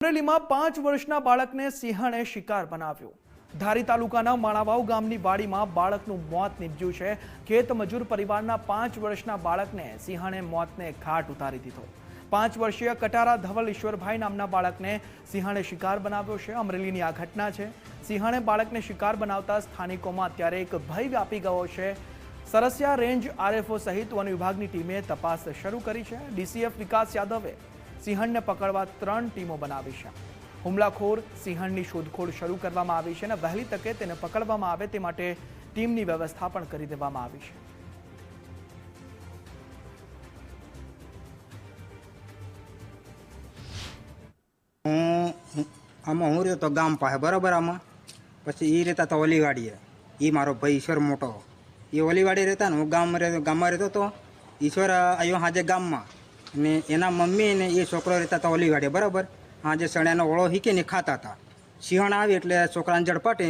અમરેલીમાં 5 વર્ષના બાળકને સિંહણે શિકાર બનાવ્યો। ધારી તાલુકાના માણાવાવ ગામની વાડીમાં બાળકનું મોત નીપજ્યું છે। ખેતમજૂર પરિવારના 5 વર્ષના બાળકને સિંહણે મોતને ઘાટ ઉતારી દીધો। 5 વર્ષીય કટારા ધવલ ઈશ્વરભાઈ નામના બાળકને સિંહણે શિકાર બનાવ્યો છે। અમરેલીની આ ઘટના છે। સિંહણે બાળકને શિકાર બનાવતા સ્થાનિકોમાં અત્યારે એક ભય વ્યાપી ગયો છે। સરસિયા રેન્જ આરએફઓ સહિત વન વિભાગની ટીમે તપાસ શરૂ કરી છે। ડીસીએફ વિકાસ યાદવે સિંહણને પકડવા 3 ટીમો બનાવી છે। હુમલાખોર સિંહણની શોધખોળ શરૂ કરવામાં આવી છે અને વહેલી તકે તેને પકડવામાં આવે તે માટે ટીમની વ્યવસ્થા પણ કરી દેવામાં આવી છે। હું રહેતો ગામ પાસે બરાબર। આમાં પછી એ રહેતા હતા ઓલીવાડીએ। એ મારો ભાઈ ઈશ્વર મોટો એ ઓલીવાડી રહેતા ને હું ગામમાં રહેતો હતો। ઈશ્વર આવ્યો હાજે ગામમાં ને એના મમ્મી ને એ છોકરો રહેતા હતા ઓલીવાડીએ બરાબર। હાજે સણ્યાનો ઓળો હીકે ને ખાતા હતા। સિંહણ આવી એટલે છોકરાને ઝડપાટે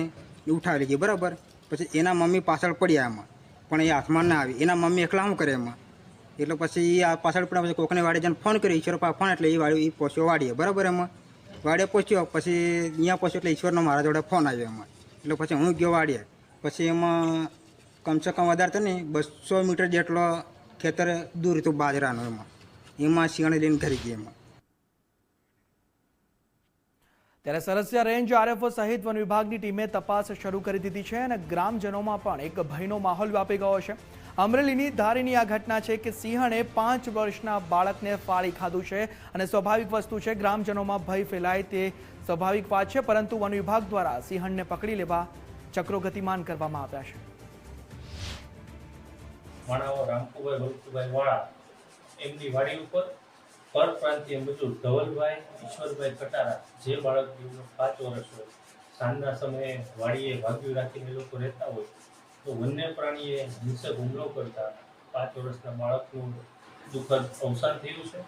ઉઠાવી લીધી બરાબર। પછી એના મમ્મી પાછળ પડ્યા એમાં, પણ એ હાથમાં ના આવી। એના મમ્મી એકલા શું કરે એમાં, એટલે પછી એ પાછળ પડ્યા। પછી કોકને વાડી જઈને ફોન કર્યો, ઈશ્વર પાસે ફોન, એટલે એ પહોંચ્યો વાડીએ બરાબર। એમાં વાડીએ પહોંચ્યો, પછી અહીંયા પહોંચ્યો એટલે ઈશ્વરનો મારા જોડે ફોન આવ્યો એમાં। એટલે પછી હું ગયો વાડીએ। પછી એમાં કમસે કમ વધારે તો નહીં 200 મીટર જેટલો ખેતર દૂર હતું બાજરાનું। એમાં સિંહણ લઈને ઘરી ગઈ એમાં। ત્યારે સરસિયા રેન્જ આરએફઓ સહિત વન વિભાગની ટીમે તપાસ શરૂ કરી દીધી છે અને ગ્રામજનોમાં પણ એક ભયનો માહોલ વ્યાપી ગયો છે। અમરેલીની ધારીની આ ઘટના છે કે સિંહણે 5 વર્ષના બાળકને ફાળી ખાધું છે અને સ્વાભાવિક વસ્તુ છે, ગ્રામજનોમાં ભય ફેલાય તે સ્વાભાવિક વાત છે, પરંતુ વન વિભાગ દ્વારા સિંહણને પકડી લેવા ચક્રો ગતિમાન કરવામાં આવ્યા છે। માણાવો રામકુભાઈ વલ્લભભાઈ વાળા એમની વાડી ઉપર પરપ્રાંતીય મજૂર ધવલભાઈ ઈશ્વરભાઈ કટારા, જે બાળક 5 વર્ષ હોય, સાંજના સમયે વાડીએ વાગ્યું રાખીને લોકો રહેતા હોય તો વન્ય પ્રાણીએ હિંસક હુમલો કરતા 5 વર્ષના બાળકનું દુઃખદ અવસાન થયું છે।